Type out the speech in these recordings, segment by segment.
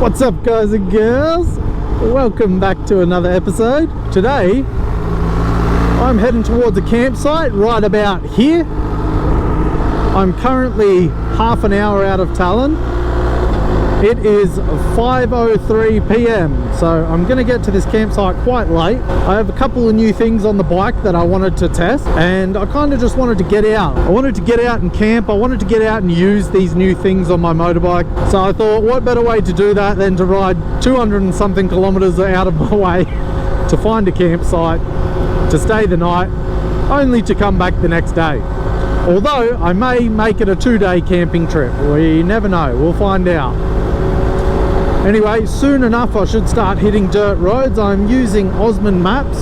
What's up, guys and girls? Welcome back to another episode. Today I'm heading towards a campsite right about here. I'm currently half an hour out of Tallinn. It is 5:03 p.m. so I'm going to get to this campsite quite late. I have a couple of new things on the bike that I wanted to test, and I kind of just wanted to get out. I wanted to get out and camp. I wanted to get out and use these new things on my motorbike. So I thought, what better way to do that than to ride 200 and something kilometers out of my way to find a campsite, to stay the night, only to come back the next day. Although I may make it a 2-day camping trip. We never know. We'll find out. Anyway, soon enough I should start hitting dirt roads. I'm using Osmand Maps,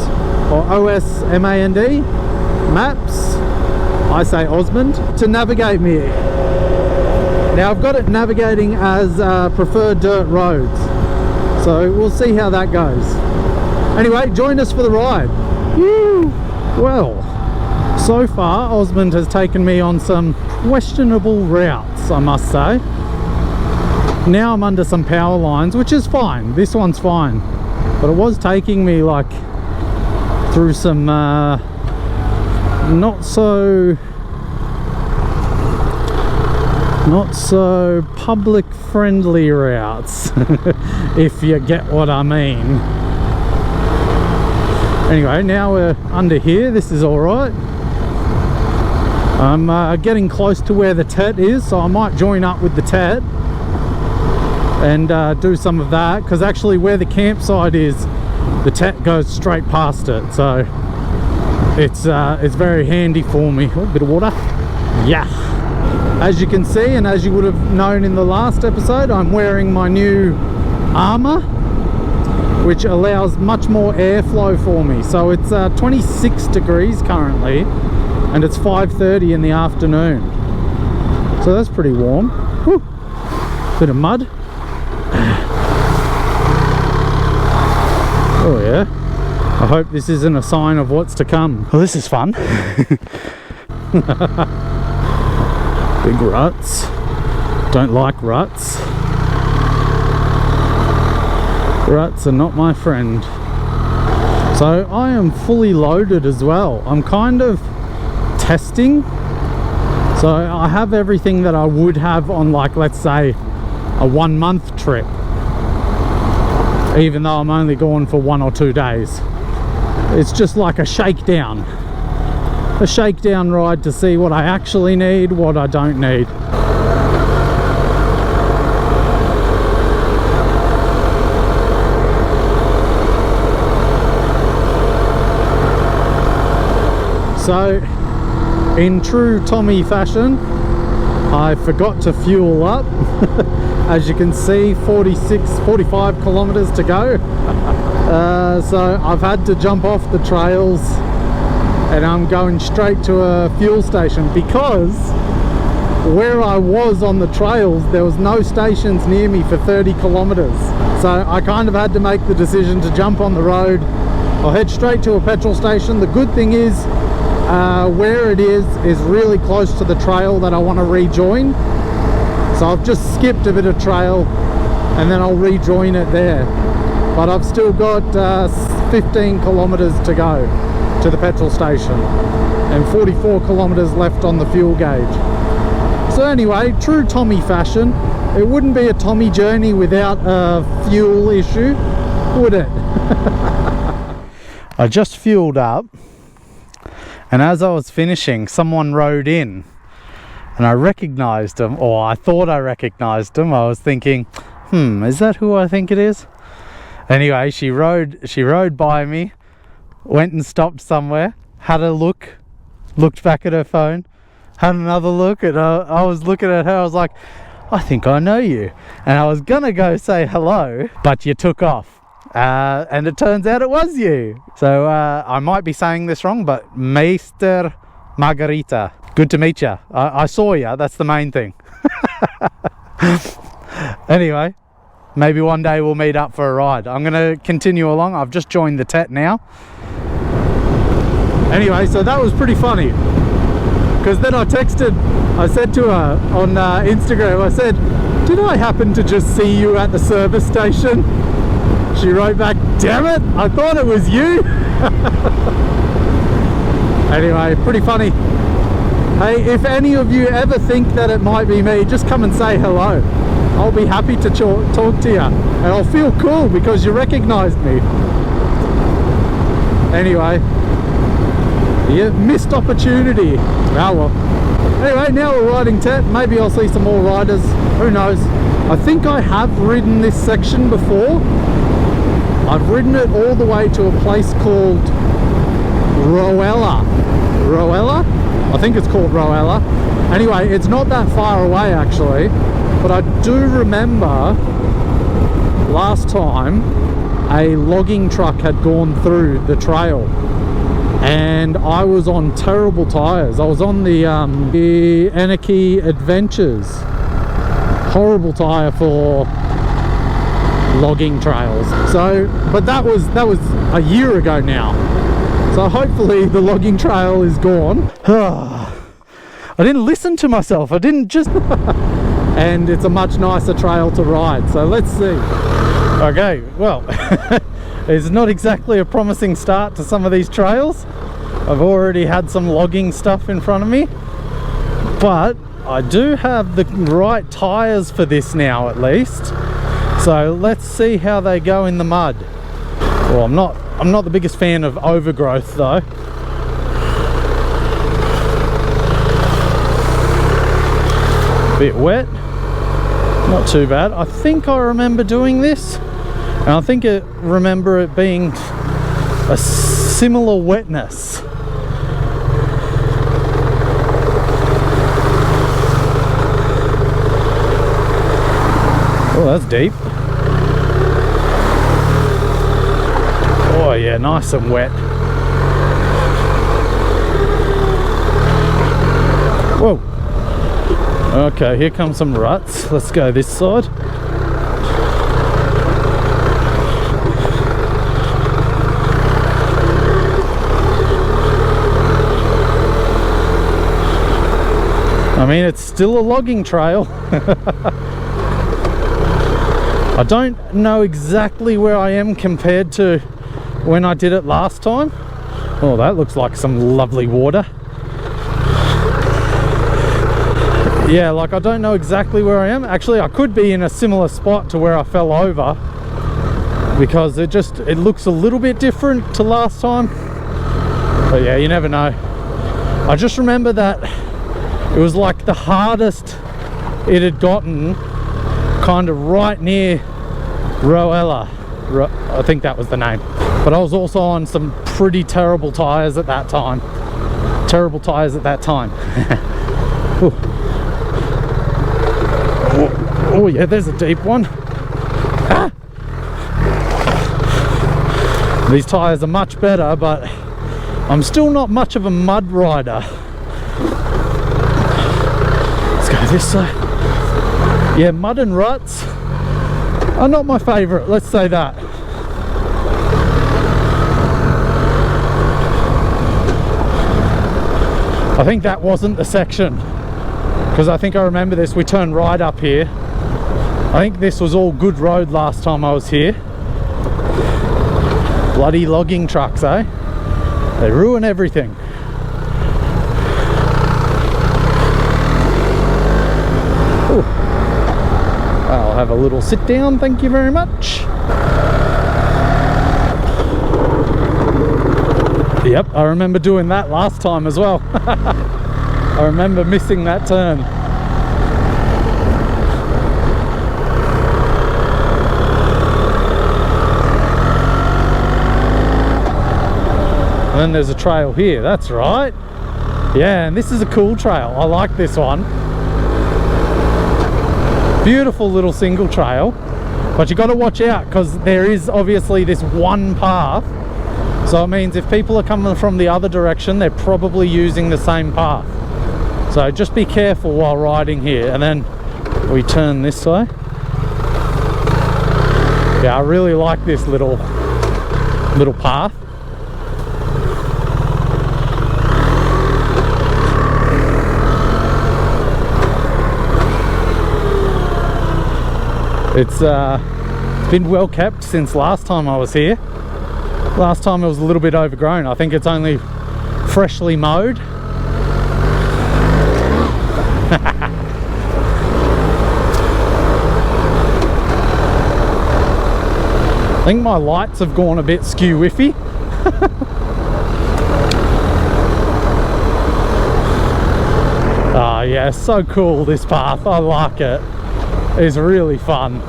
or OSMAND Maps, I say Osmand, to navigate me. Now I've got it navigating as preferred dirt roads, so we'll see how that goes. Anyway, join us for the ride. Woo! Well, so far Osmand has taken me on some questionable routes, I must say. Now I'm under some power lines, which is fine. This one's fine, but it was taking me like through some not so public friendly routes if you get what I mean. Anyway, now we're under here. This is all right. I'm getting close to where the TET is, so I might join up with the TET and do some of that, because actually where the campsite is, the TET goes straight past it, so it's very handy for me. Oh, a bit of water. Yeah. As you can see, and as you would have known in the last episode, I'm wearing my new armor, which allows much more airflow for me. So it's 26 degrees currently, and it's 5:30 in the afternoon, so that's pretty warm. Whew. Bit of mud. Oh yeah, I hope this isn't a sign of what's to come. Well, this is fun. Big ruts. Don't like ruts. Ruts are not my friend. So I am fully loaded as well. I'm kind of testing. So I have everything that I would have on, like, let's say a 1-month trip, even though I'm only going for 1 or 2 days. It's just like a shakedown ride to see what I actually need, what I don't need. So in true Tommy fashion, I forgot to fuel up. As you can see, 45 kilometers to go. So I've had to jump off the trails, and I'm going straight to a fuel station, because where I was on the trails, there was no stations near me for 30 kilometers. So I kind of had to make the decision to jump on the road. I'll head straight to a petrol station. The good thing is, where it is really close to the trail that I want to rejoin. So I've just skipped a bit of trail, and then I'll rejoin it there. But I've still got 15 kilometers to go to the petrol station, and 44 kilometers left on the fuel gauge. So anyway, true Tommy fashion, it wouldn't be a Tommy journey without a fuel issue, would it? I just fueled up, and as I was finishing, someone rode in, and I recognized him, or I thought I recognized him. I was thinking, is that who I think it is? Anyway, she rode by me, went and stopped somewhere, had a look, looked back at her phone, had another look, and I was looking at her. I was like, I think I know you. And I was gonna go say hello, but you took off. And it turns out it was you. So I might be saying this wrong, but Meister Margarita, good to meet you. I saw you, that's the main thing. Anyway, maybe one day we'll meet up for a ride. I'm going to continue along. I've just joined the TET now. Anyway, so that was pretty funny, because then I said to her on Instagram, I said, did I happen to just see you at the service station? She wrote back, damn it, I thought it was you. Anyway, pretty funny. Hey, if any of you ever think that it might be me, just come and say hello. I'll be happy to talk to you, and I'll feel cool because you recognized me. Anyway, yeah, missed opportunity. Oh well. Anyway, now we're riding TET. Maybe I'll see some more riders. Who knows? I think I have ridden this section before. I've ridden it all the way to a place called Roella. Roella? I think it's called Roella. Anyway, it's not that far away actually, but I do remember last time a logging truck had gone through the trail and I was on terrible tires. I was on the AOOCCI Adventures. Horrible tire for logging trails. So, but that was a year ago now. So hopefully the logging trail is gone. I didn't listen to myself. I didn't just... And it's a much nicer trail to ride. So let's see. Okay, well, it's not exactly a promising start to some of these trails. I've already had some logging stuff in front of me. But I do have the right tires for this now at least. So let's see how they go in the mud. Well, I'm not the biggest fan of overgrowth though. Bit wet, not too bad. I think I remember doing this, and I think I remember it being a similar wetness. Oh, that's deep. Oh yeah, nice and wet. Whoa. Okay, here comes some ruts. Let's go this side. I mean, it's still a logging trail. I don't know exactly where I am compared to when I did it last time. Oh, that looks like some lovely water. Yeah, like I don't know exactly where I am. Actually, I could be in a similar spot to where I fell over, because it looks a little bit different to last time. But yeah, you never know. I just remember that it was like the hardest it had gotten kind of right near Roella. I think that was the name. But I was also on some pretty terrible tires at that time. Terrible tires at that time. Oh yeah, there's a deep one. Ah! These tires are much better, but I'm still not much of a mud rider. Let's go this way. Yeah, mud and ruts are not my favourite, let's say that. I think that wasn't the section, because I think I remember this. We turned right up here. I think this was all good road last time I was here. Bloody logging trucks, eh? They ruin everything. Ooh. I'll have a little sit down, thank you very much. Yep, I remember doing that last time as well. I remember missing that turn. And then there's a trail here, that's right. Yeah, and this is a cool trail. I like this one. Beautiful little single trail. But you got to watch out, because there is obviously this one path. So it means if people are coming from the other direction, they're probably using the same path. So just be careful while riding here. And then we turn this way. Yeah, I really like this little path. It's been well kept since last time I was here. Last time it was a little bit overgrown. I think it's only freshly mowed. I think my lights have gone a bit skew-whiffy. Oh yeah, so cool this path. I like it. It's really fun.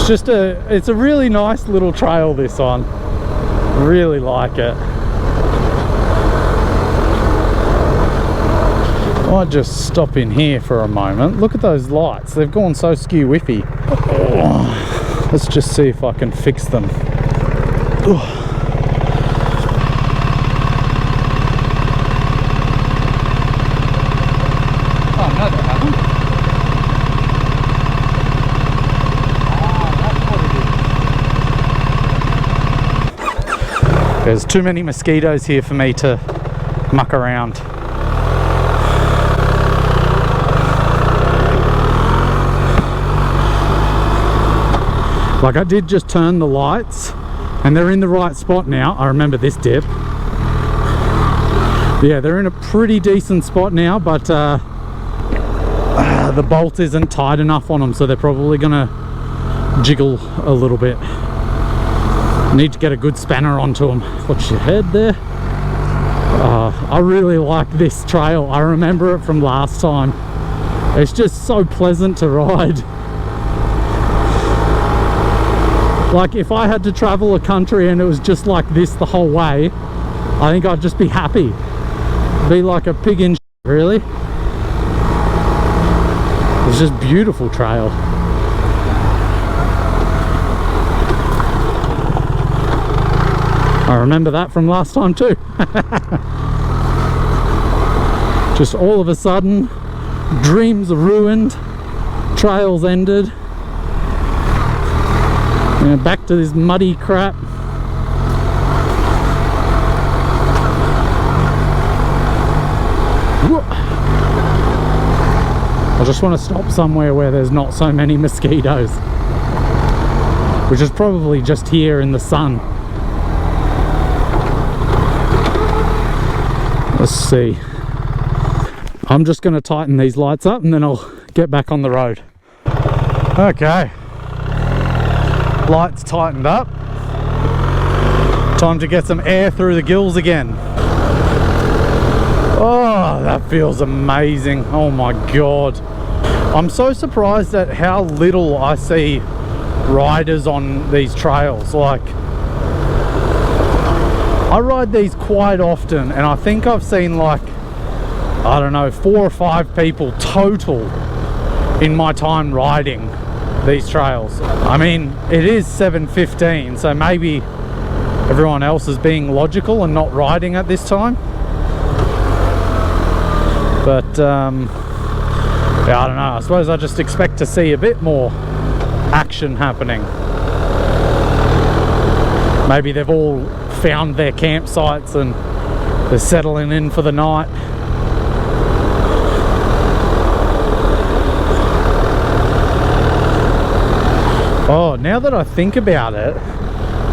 It's a really nice little trail, this one. Really like it. I might just stop in here for a moment. Look at those lights. They've gone so skew-whiffy. Oh, let's just see if I can fix them. Oh. There's too many mosquitoes here for me to muck around. Like, I did just turn the lights and they're in the right spot now. I remember this dip. Yeah, they're in a pretty decent spot now, but the bolt isn't tight enough on them, so they're probably gonna jiggle a little bit. Need to get a good spanner onto them. Watch your head there. I really like this trail. I remember it from last time. It's just so pleasant to ride. Like, if I had to travel a country and it was just like this the whole way, I think I'd just be happy. Be like a pig in shit, really. It's just beautiful trail. I remember that from last time too. Just all of a sudden, dreams are ruined, trails ended. And back to this muddy crap. I just want to stop somewhere where there's not so many mosquitoes, which is probably just here in the sun. Let's see. I'm just going to tighten these lights up and then I'll get back on the road. Okay. Lights tightened up. Time to get some air through the gills again. Oh, that feels amazing. Oh my God. I'm so surprised at how little I see riders on these trails. Like, I ride these quite often and I think I've seen, like, I don't know, 4 or 5 people total in my time riding these trails. I mean, it is 7:15, so maybe everyone else is being logical and not riding at this time. But yeah, I don't know, I suppose I just expect to see a bit more action happening. Maybe they've all found their campsites and they're settling in for the night. Oh, now that I think about it,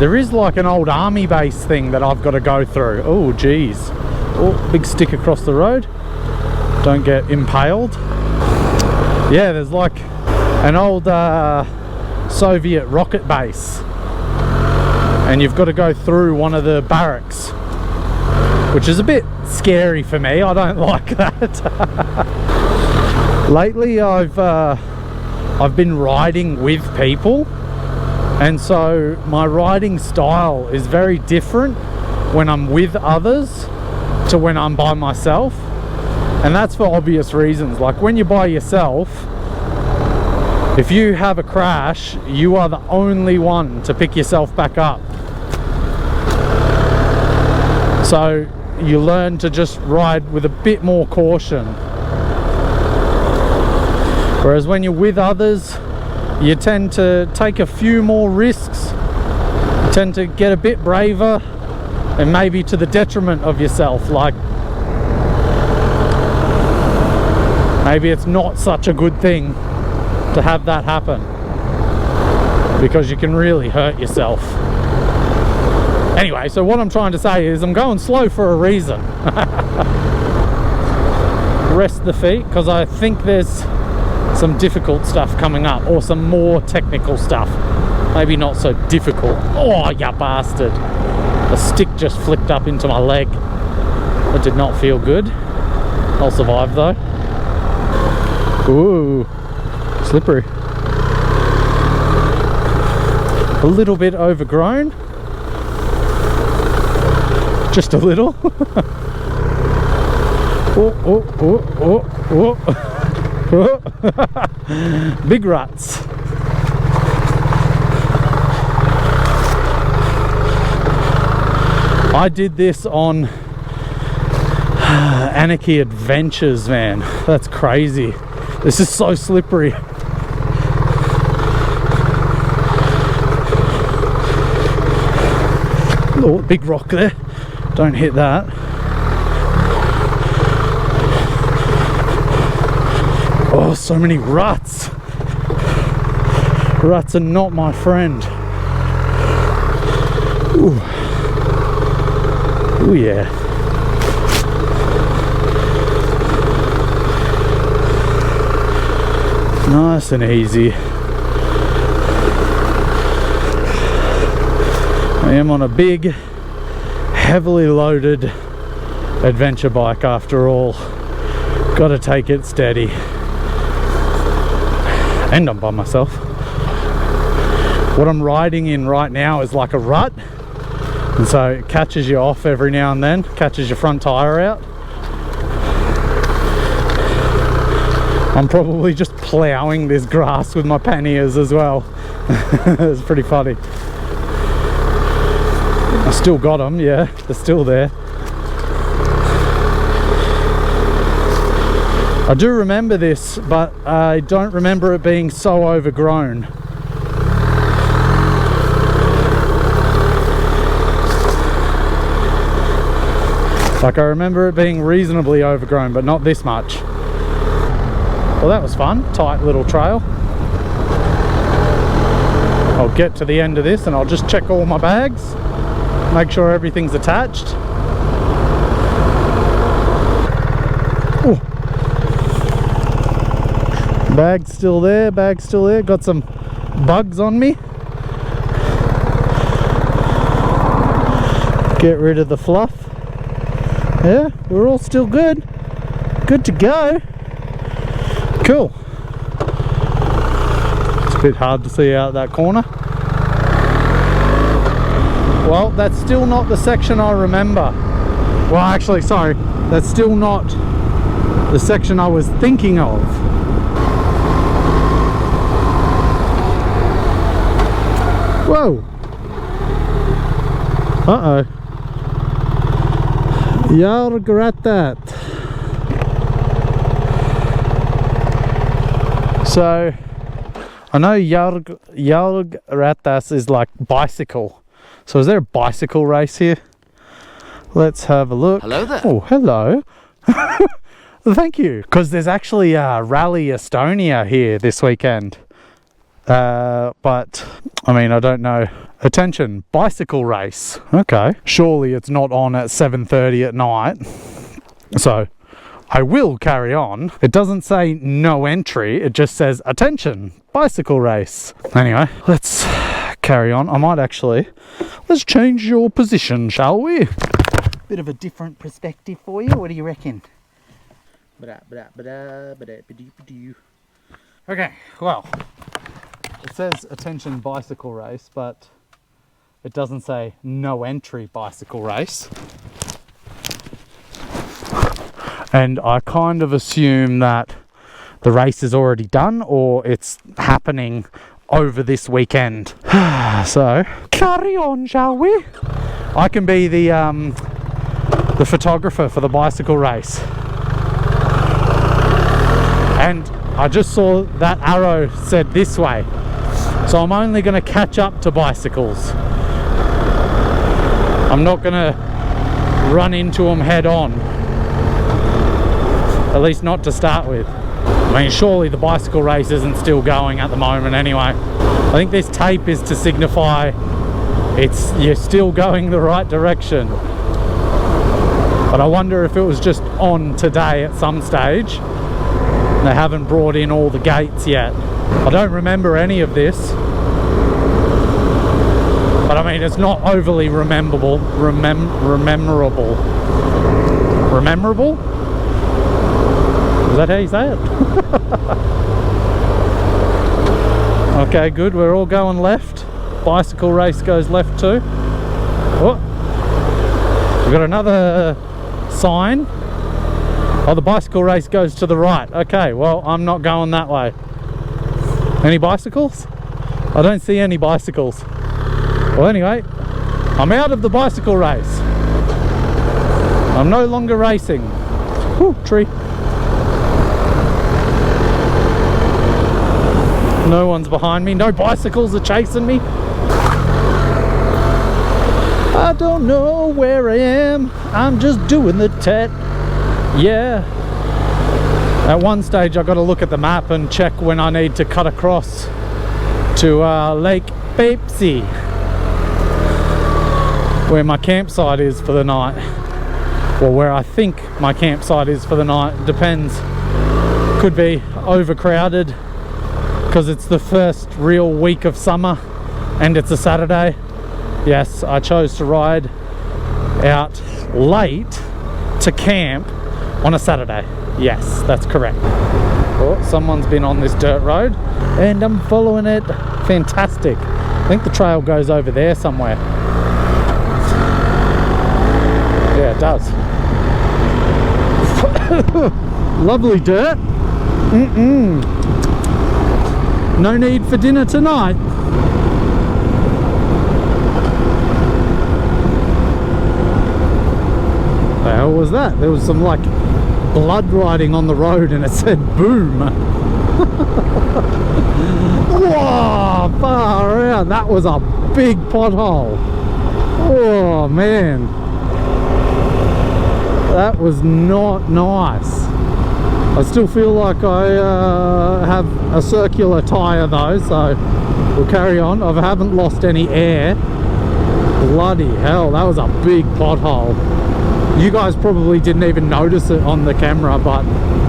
there is like an old army base thing that I've got to go through. Oh geez. Oh, big stick across the road. Don't get impaled. Yeah, there's like an old Soviet rocket base. And you've got to go through one of the barracks, which is a bit scary for me. I don't like that. Lately I've been riding with people, and so my riding style is very different when I'm with others to when I'm by myself, and that's for obvious reasons. Like, when you're by yourself, if you have a crash, you are the only one to pick yourself back up. So you learn to just ride with a bit more caution. Whereas when you're with others, you tend to take a few more risks, you tend to get a bit braver, and maybe to the detriment of yourself. Like, maybe it's not such a good thing to have that happen, because you can really hurt yourself. Anyway, so what I'm trying to say is I'm going slow for a reason. Rest the feet, because I think there's some difficult stuff coming up, or some more technical stuff. Maybe not so difficult. Oh, you bastard. The stick just flicked up into my leg. That did not feel good. I'll survive though. Ooh, slippery. A little bit overgrown. Just a little. Oh. Big ruts. I did this on Anarchy Adventures, man. That's crazy. This is so slippery. Oh, big rock there. Don't hit that. Oh, so many ruts. Ruts are not my friend. Ooh. Ooh, yeah. Nice and easy. I am on a big, heavily loaded adventure bike after all. Gotta take it steady. And I'm by myself. What I'm riding in right now is like a rut, and so it catches you off every now and then, catches your front tire out. I'm probably just ploughing this grass with my panniers as well. It's pretty funny. I still got them, yeah, they're still there. I do remember this, but I don't remember it being so overgrown. Like, I remember it being reasonably overgrown, but not this much. Well, that was fun. Tight little trail. I'll get to the end of this and I'll just check all my bags, make sure everything's attached. Ooh. Bag's still there, bag's still there. Got some bugs on me. Get rid of the fluff. Yeah, we're all still good. Good to go. Cool. It's a bit hard to see out that corner. Well, that's still not the section I remember. Well, actually, sorry. That's still not the section I was thinking of. Whoa. Uh-oh. Jag regret that. So, I know Jarlgratas is like bicycle. So is there a bicycle race here? Let's have a look. Hello there. Oh, hello. Thank you. Because there's actually a Rally Estonia here this weekend. But, I mean, I don't know. Attention, bicycle race. Okay. Surely it's not on at 7:30 at night. So, I will carry on. It doesn't say no entry. It just says, attention, bicycle race. Anyway, let's carry on. I might actually, let's change your position, shall we? Bit of a different perspective for you. What do you reckon? Okay, well, it says attention bicycle race, but it doesn't say no entry bicycle race. And I kind of assume that the race is already done, or it's happening over this weekend. So, carry on, shall we? I can be the photographer for the bicycle race. And I just saw that arrow said this way. So I'm only going to catch up to bicycles. I'm not gonna run into them head on. At least not to start with. I mean, surely the bicycle race isn't still going at the moment anyway. I think this tape is to signify you're still going the right direction. But I wonder if it was just on today at some stage. They haven't brought in all the gates yet. I don't remember any of this. But I mean, it's not overly rememberable. Rememberable? Is that how you say it? Okay, good. We're all going left. Bicycle race goes left too. Oh, we've got another sign. Oh, the bicycle race goes to the right. Okay, well, I'm not going that way. Any bicycles? I don't see any bicycles. Well, anyway, I'm out of the bicycle race. I'm no longer racing. Whew, tree. No one's behind me. No bicycles are chasing me. I don't know where I am. I'm just doing the TET. Yeah. At one stage I got to look at the map and check when I need to cut across to Lake Pepsi, where my campsite is for the night. Or where I think my campsite is for the night. Depends. Could be overcrowded because it's the first real week of summer and it's a Saturday. Yes, I chose to ride out late to camp on a Saturday. Yes, that's correct. Oh, someone's been on this dirt road and I'm following it. Fantastic. I think the trail goes over there somewhere. Yeah, it does. Lovely dirt. No need for dinner tonight. The hell was that? There was some like blood writing on the road and it said boom. Whoa, far out. That was a big pothole. Oh man, that was not nice. I still feel like I have a circular tyre though, so we'll carry on. I haven't lost any air. Bloody hell, that was a big pothole. You guys probably didn't even notice it on the camera, but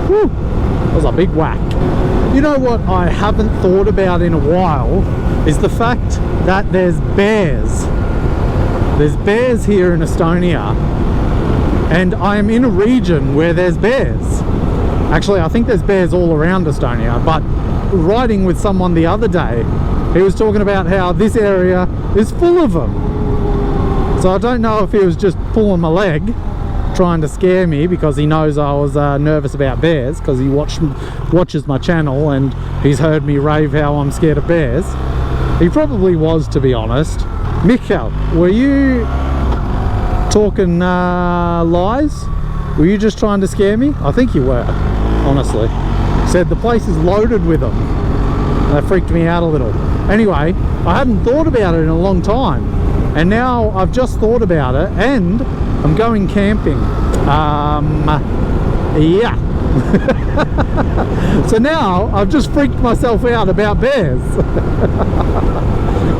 whew, it was a big whack. You know what I haven't thought about in a while is the fact that there's bears. There's bears here in Estonia, and I am in a region where there's bears. Actually, I think there's bears all around Estonia, but riding with someone the other day, he was talking about how this area is full of them. So I don't know if he was just pulling my leg, trying to scare me because he knows I was nervous about bears, because he watches my channel and he's heard me rave how I'm scared of bears. He probably was, to be honest. Mikhail, were you talking lies? Were you just trying to scare me? I think you were, honestly. Said the place is loaded with them. That freaked me out a little. Anyway, I hadn't thought about it in a long time, and now I've just thought about it, and I'm going camping. Yeah. So now I've just freaked myself out about bears.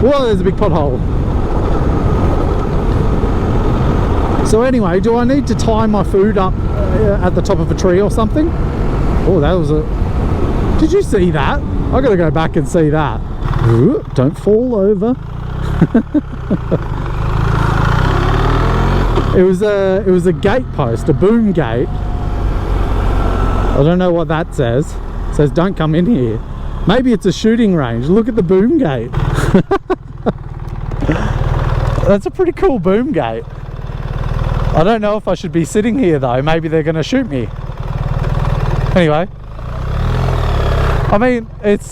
Well, there's a big pothole. So anyway, do I need to tie my food up at the top of a tree or something? Oh, that was a... Did you see that? I gotta go back and see that. Ooh, don't fall over. It was a gate post, a boom gate. I don't know what that says. It says don't come in here. Maybe it's a shooting range. Look at the boom gate. That's a pretty cool boom gate. I don't know if I should be sitting here though. Maybe they're going to shoot me. Anyway. I mean, it's...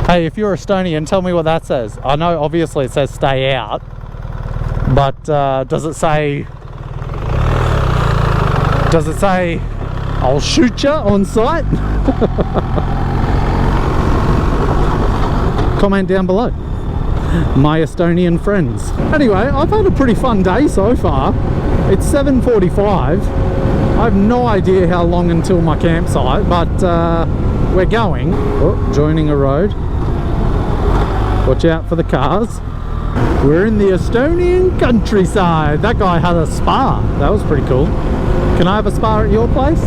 Hey, if you're Estonian, tell me what that says. I know obviously it says stay out. But does it say... Does it say I'll shoot you on sight? Comment down below. my Estonian friends. Anyway, I've had a pretty fun day so far. It's 7:45. I have no idea how long until my campsite, but we're going. Oh, joining a road. Watch out for the cars. We're in the Estonian countryside. That guy had a spa. That was pretty cool. Can I have a spa at your place?